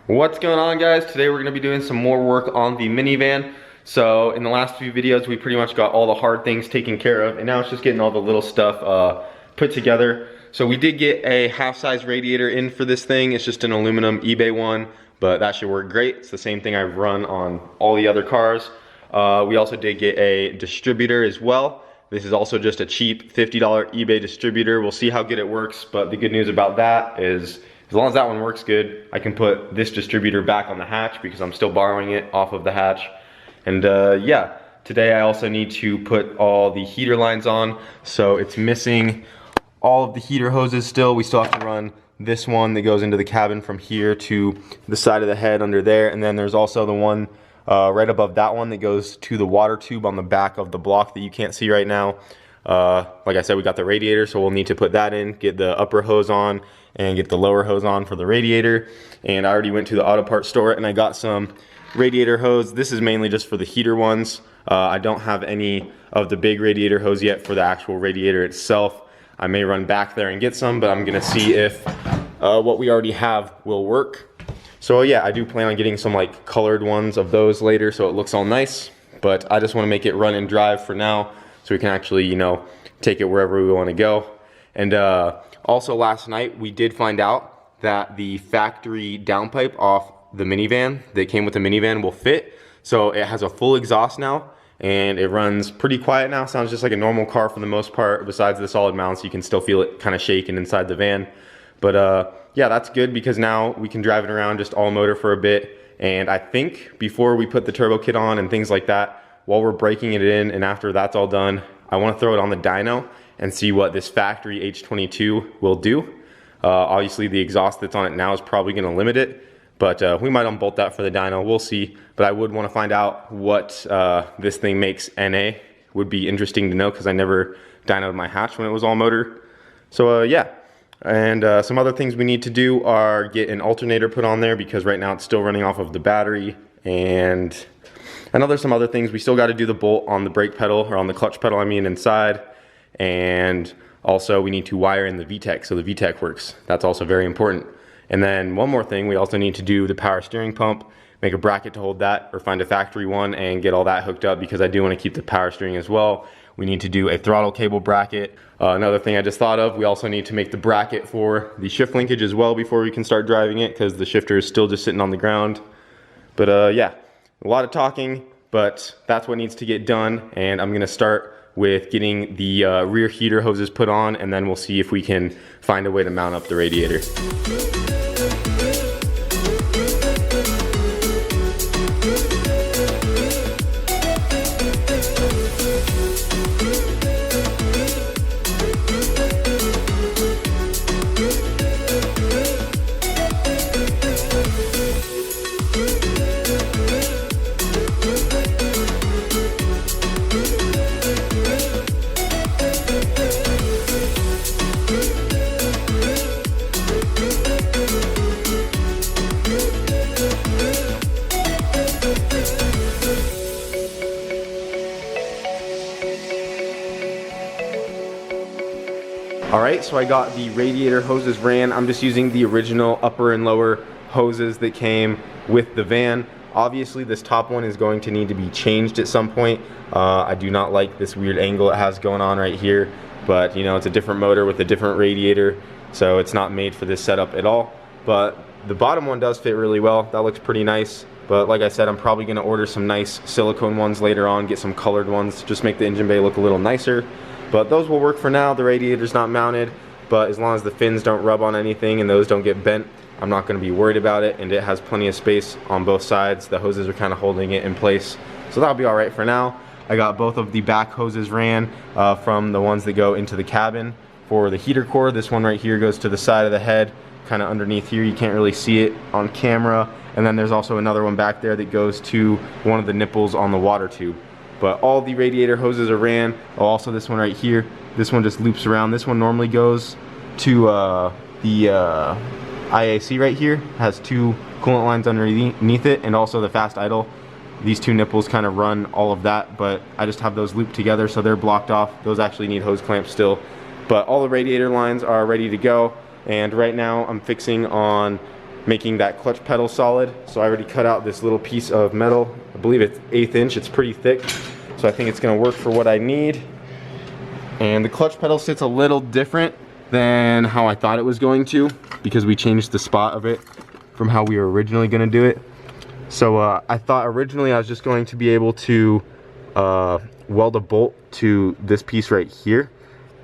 What's going on, guys? Today we're going to be doing some more work on the minivan. So in the last few videos we pretty much got all the hard things taken care of, and now it's just getting all the little stuff put together. So we did get a half-size radiator in for this thing. It's just an aluminum eBay one, but that should work great. It's the same thing I've run on all the other cars. We also did get a distributor as well. This is also just a cheap $50 eBay distributor. We'll see how good it works, but the good news about that is as long as that one works good, I can put this distributor back on the hatch because I'm still borrowing it off of the hatch. And yeah, today I also need to put all the heater lines on. So it's missing all of the heater hoses still. We still have to run this one that goes into the cabin from here to the side of the head under there. And then there's also the one right above that one that goes to the water tube on the back of the block that you can't see right now. Like I said, we got the radiator, so we'll need to put that in, get the upper hose on, and get the lower hose on for the radiator. And I already went to the auto parts store and I got some radiator hose. This is mainly just for the heater ones. I don't have any of the big radiator hose yet for the actual radiator itself. I may run back there and get some, but I'm gonna see if what we already have will work. So yeah, I do plan on getting some like colored ones of those later so it looks all nice, but I just wanna make it run and drive for now so we can actually, you know, take it wherever we wanna go. And also last night we did find out that the factory downpipe off the minivan that came with the minivan will fit. So it has a full exhaust now and it runs pretty quiet now. Sounds just like a normal car for the most part, besides the solid mounts. You can still feel it kind of shaking inside the van. But yeah, that's good because now we can drive it around just all motor for a bit. And I think before we put the turbo kit on and things like that, while we're breaking it in and after that's all done, I want to throw it on the dyno and see what this factory H22 will do. Obviously the exhaust that's on it now is probably going to limit it, but we might unbolt that for the dyno, we'll see. But I would want to find out what this thing makes NA. Would be interesting to know because I never dynoed my hatch when it was all motor. So yeah, and some other things we need to do are get an alternator put on there because right now it's still running off of the battery. And I know there's some other things. We still got to do the bolt on the brake pedal, or on the clutch pedal I mean, inside. And also we need to wire in the VTEC so the VTEC works. That's also very important. And then one more thing, we also need to do the power steering pump, make a bracket to hold that, or find a factory one and get all that hooked up because I do want to keep the power steering as well. We need to do a throttle cable bracket. Another thing I just thought of, we also need to make the bracket for the shift linkage as well before we can start driving it because the shifter is still just sitting on the ground. But yeah, a lot of talking, but that's what needs to get done. And I'm gonna start with getting the rear heater hoses put on, and then we'll see if we can find a way to mount up the radiator. Alright, so I got the radiator hoses ran. I'm just using the original upper and lower hoses that came with the van. Obviously this top one is going to need to be changed at some point. I do not like this weird angle it has going on right here, but you know, it's a different motor with a different radiator, so it's not made for this setup at all. But the bottom one does fit really well. That looks pretty nice. But like I said, I'm probably gonna order some nice silicone ones later on, get some colored ones, just make the engine bay look a little nicer. But those will work for now. The radiator's not mounted, but as long as the fins don't rub on anything and those don't get bent, I'm not going to be worried about it, and it has plenty of space on both sides. The hoses are kind of holding it in place, so that'll be all right for now. I got both of the back hoses ran from the ones that go into the cabin for the heater core. This one right here goes to the side of the head, kind of underneath here. You can't really see it on camera. And then there's also another one back there that goes to one of the nipples on the water tube. But all the radiator hoses are ran. Oh, also this one right here, this one just loops around. This one normally goes to the IAC right here. Has two coolant lines underneath it, and also the fast idle. These two nipples kind of run all of that, but I just have those looped together so they're blocked off. Those actually need hose clamps still. But all the radiator lines are ready to go. And right now I'm fixing on making that clutch pedal solid. So I already cut out this little piece of metal. I believe it's 1/8 inch. It's pretty thick. So I think it's gonna work for what I need. And the clutch pedal sits a little different than how I thought it was going to, because we changed the spot of it from how we were originally gonna do it. So I thought originally I was just going to be able to weld a bolt to this piece right here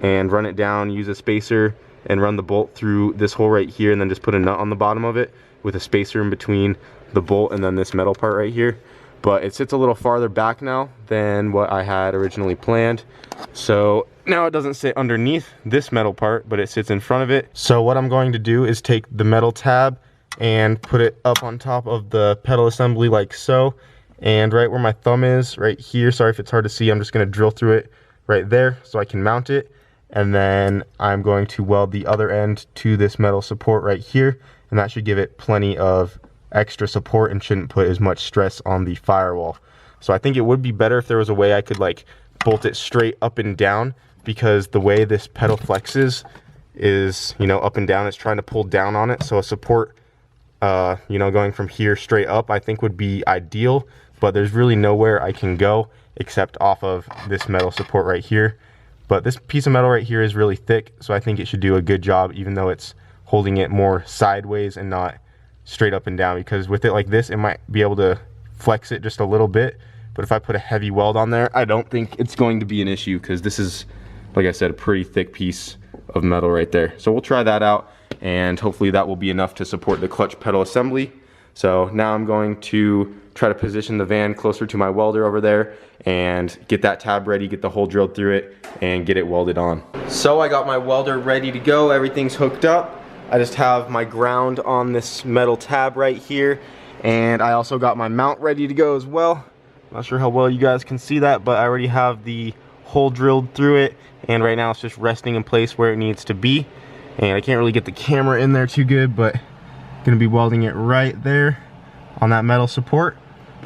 and run it down, use a spacer, and run the bolt through this hole right here, and then just put a nut on the bottom of it with a spacer in between the bolt and then this metal part right here. But it sits a little farther back now than what I had originally planned. So now it doesn't sit underneath this metal part, but it sits in front of it. So what I'm going to do is take the metal tab and put it up on top of the pedal assembly like so. And right where my thumb is, right here, sorry if it's hard to see, I'm just gonna drill through it right there so I can mount it. And then I'm going to weld the other end to this metal support right here, and that should give it plenty of extra support and shouldn't put as much stress on the firewall. So I think it would be better if there was a way I could like bolt it straight up and down, because the way this pedal flexes is, you know, up and down. It's trying to pull down on it, so a support you know, going from here straight up I think would be ideal, but there's really nowhere I can go except off of this metal support right here. But this piece of metal right here is really thick, so I think it should do a good job, even though it's holding it more sideways and not straight up and down, because with it like this, it might be able to flex it just a little bit. But if I put a heavy weld on there, I don't think it's going to be an issue, because this is, like I said, a pretty thick piece of metal right there. So we'll try that out, and hopefully that will be enough to support the clutch pedal assembly. So now I'm going to try to position the van closer to my welder over there and get that tab ready, get the hole drilled through it, and get it welded on. So I got my welder ready to go, everything's hooked up. I just have my ground on this metal tab right here, and I also got my mount ready to go as well. Not sure how well you guys can see that, but I already have the hole drilled through it, and right now it's just resting in place where it needs to be. And I can't really get the camera in there too good, but I'm gonna be welding it right there on that metal support.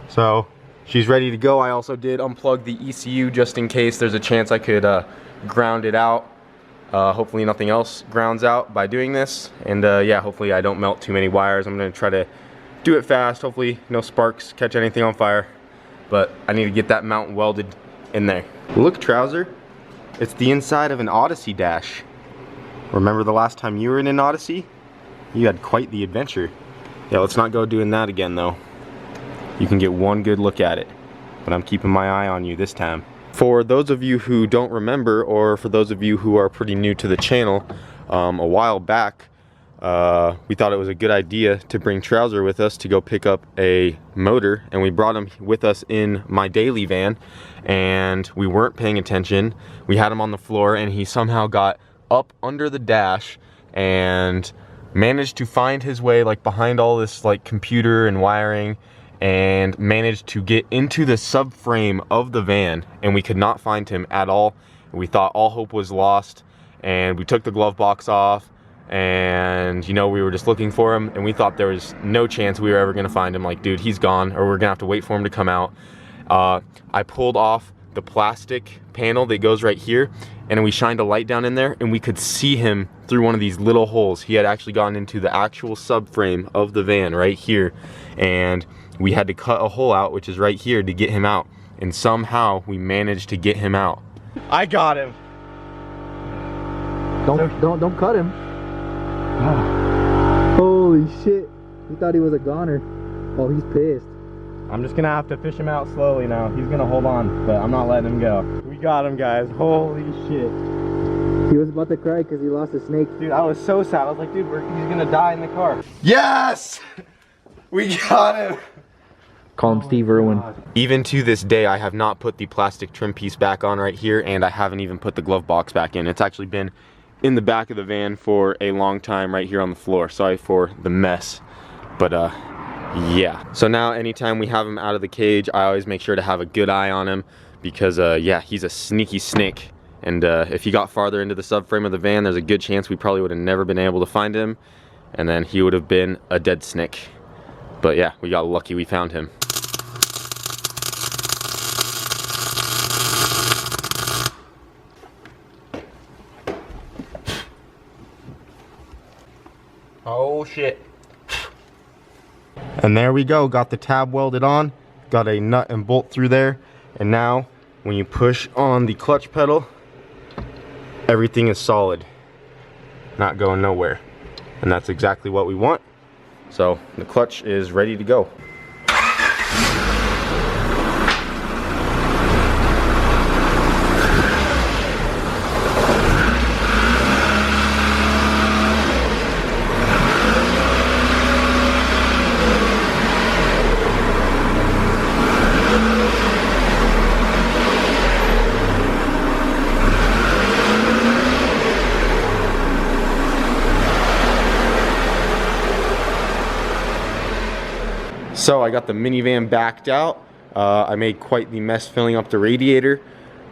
So she's ready to go. I also did unplug the ECU just in case there's a chance I could ground it out. Hopefully nothing else grounds out by doing this. And yeah, hopefully I don't melt too many wires. I'm gonna try to do it fast. Hopefully no sparks catch anything on fire. But I need to get that mount welded in there. Look, Trouser, it's the inside of an Odyssey dash. Remember the last time you were in an Odyssey? You had quite the adventure. Yeah, let's not go doing that again though. You can get one good look at it, but I'm keeping my eye on you this time. For those of you who don't remember, or for those of you who are pretty new to the channel, a while back, we thought it was a good idea to bring Trouser with us to go pick up a motor, and we brought him with us in my daily van, and we weren't paying attention. We had him on the floor, and he somehow got up under the dash and managed to find his way like behind all this like computer and wiring, and managed to get into the subframe of the van, and we could not find him at all. We thought all hope was lost, and we took the glove box off, and you know, we were just looking for him, and we thought there was no chance we were ever gonna find him. Like, dude, he's gone, or we're gonna have to wait for him to come out. I pulled off the plastic panel that goes right here, and we shined a light down in there, and we could see him through one of these little holes. He had actually gone into the actual subframe of the van right here, and we had to cut a hole out, which is right here, to get him out. And somehow we managed to get him out. I got him. Don't cut him. Holy shit. He thought he was a goner. Oh, he's pissed. I'm just gonna have to fish him out slowly now. He's gonna hold on, but I'm not letting him go. We got him, guys. Holy shit. He was about to cry because he lost a snake. Dude, I was so sad. I was like, dude, he's gonna die in the car. Yes! We got him! Call him Steve Irwin. Even to this day, I have not put the plastic trim piece back on right here, and I haven't even put the glove box back in. It's actually been in the back of the van for a long time right here on the floor. Sorry for the mess, but yeah. So now anytime we have him out of the cage, I always make sure to have a good eye on him, because yeah, he's a sneaky snake. And if he got farther into the subframe of the van, there's a good chance we probably would have never been able to find him, and then he would have been a dead snake. But yeah, we got lucky we found him. Oh shit. And there we go, got the tab welded on, got a nut and bolt through there, and now when you push on the clutch pedal, everything is solid, not going nowhere. And that's exactly what we want. So the clutch is ready to go. So I got the minivan backed out. I made quite the mess filling up the radiator,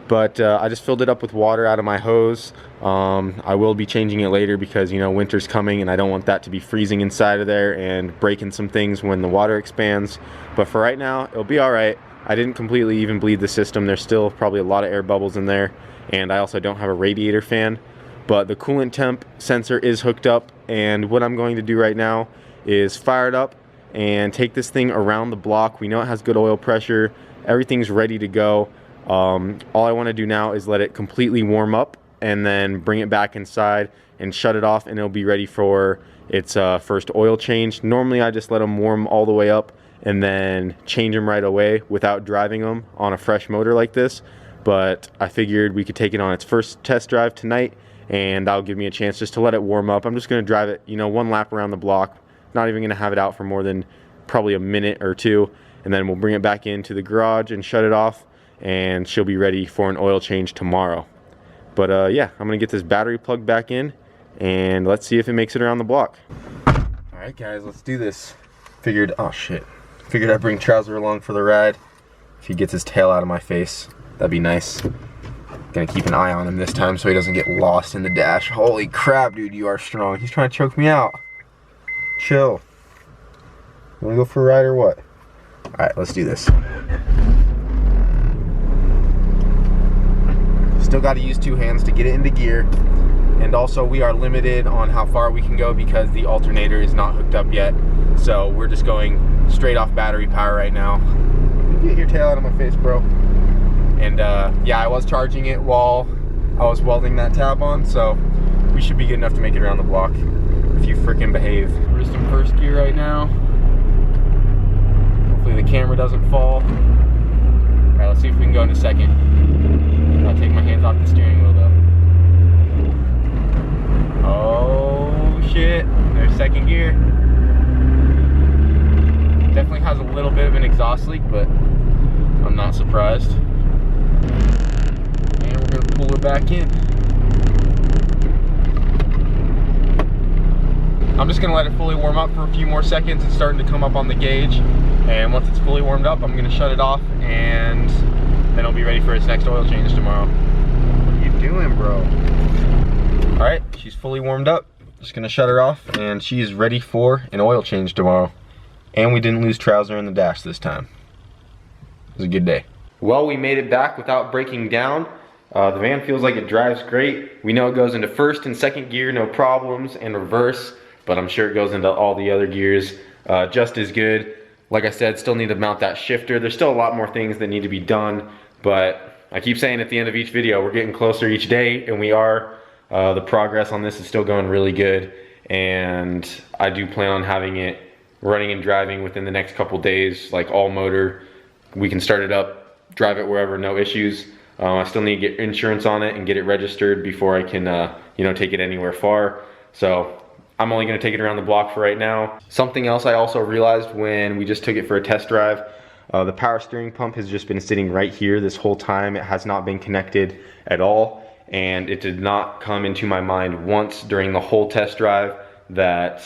but I just filled it up with water out of my hose. I will be changing it later because, you know, winter's coming and I don't want that to be freezing inside of there and breaking some things when the water expands. But for right now, it'll be all right. I didn't completely even bleed the system. There's still probably a lot of air bubbles in there, and I also don't have a radiator fan. But the coolant temp sensor is hooked up, and what I'm going to do right now is fire it up and take this thing around the block. We know it has good oil pressure. Everything's ready to go. All I want to do now is let it completely warm up and then bring it back inside and shut it off, and it'll be ready for its first oil change. Normally I just let them warm all the way up and then change them right away without driving them on a fresh motor like this. But I figured we could take it on its first test drive tonight, and that'll give me a chance just to let it warm up. I'm just going to drive it, you know, one lap around the block. Not even gonna have it out for more than probably a minute or two, and then we'll bring it back into the garage and shut it off, and she'll be ready for an oil change tomorrow. But yeah, I'm gonna get this battery plugged back in and let's see if it makes it around the block. All right guys, let's do this. Figured, oh shit. Figured I'd bring Trouser along for the ride. If he gets his tail out of my face, that'd be nice. Gonna keep an eye on him this time so he doesn't get lost in the dash. Holy crap, dude, you are strong. He's trying to choke me out. Chill. You wanna go for a ride or what? Alright, let's do this. Still gotta use two hands to get it into gear. And also we are limited on how far we can go because the alternator is not hooked up yet. So we're just going straight off battery power right now. Get your tail out of my face, bro. And yeah, I was charging it while I was welding that tab on, so we should be good enough to make it around the block. If you freaking behave. We're just in first gear right now. Hopefully the camera doesn't fall. Alright, let's see if we can go into second. I'll take my hands off the steering wheel though. Oh shit, there's second gear. Definitely has a little bit of an exhaust leak, but I'm not surprised. And we're gonna pull it back in. I'm just gonna let it fully warm up for a few more seconds. It's starting to come up on the gauge, and once it's fully warmed up, I'm gonna shut it off, and then it'll be ready for its next oil change tomorrow. What are you doing, bro? All right, she's fully warmed up. Just gonna shut her off, and she's ready for an oil change tomorrow. And we didn't lose Trouser in the dash this time. It was a good day. Well, we made it back without breaking down. The van feels like it drives great. We know it goes into first and second gear, no problems, and reverse. But I'm sure it goes into all the other gears just as good. Like I said, still need to mount that shifter. There's still a lot more things that need to be done, but I keep saying at the end of each video, we're getting closer each day, and we are. The progress on this is still going really good, and I do plan on having it running and driving within the next couple days, like all motor. We can start it up, drive it wherever, no issues. I still need to get insurance on it and get it registered before I can you know, take it anywhere far. So I'm only gonna take it around the block for right now. Something else I also realized when we just took it for a test drive, the power steering pump has just been sitting right here this whole time. It has not been connected at all, and it did not come into my mind once during the whole test drive that,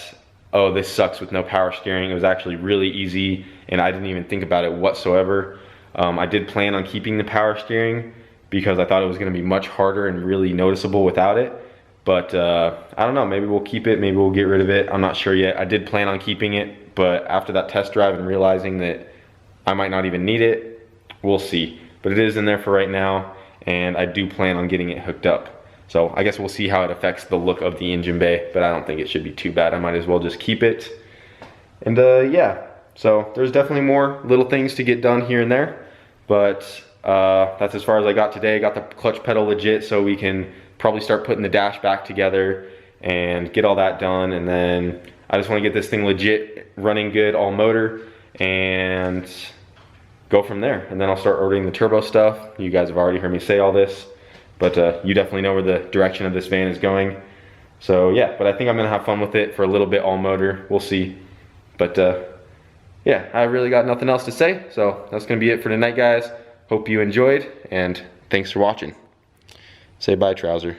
oh, this sucks with no power steering. It was actually really easy, and I didn't even think about it whatsoever. I did plan on keeping the power steering because I thought it was gonna be much harder and really noticeable without it. But I don't know, maybe we'll keep it, maybe we'll get rid of it. I'm not sure yet. I did plan on keeping it, but after that test drive and realizing that I might not even need it, we'll see. But it is in there for right now, and I do plan on getting it hooked up. So I guess we'll see how it affects the look of the engine bay, but I don't think it should be too bad. I might as well just keep it. And yeah, so there's definitely more little things to get done here and there, but that's as far as I got today. Got the clutch pedal legit, so we can probably start putting the dash back together and get all that done. And then I just want to get this thing legit running good, all motor, and go from there. And then I'll start ordering the turbo stuff. You guys have already heard me say all this, but you definitely know where the direction of this van is going. So yeah, but I think I'm gonna have fun with it for a little bit, all motor. We'll see. But yeah, I really got nothing else to say. So that's gonna be it for tonight, guys. Hope you enjoyed, and thanks for watching. Say bye, Trouser.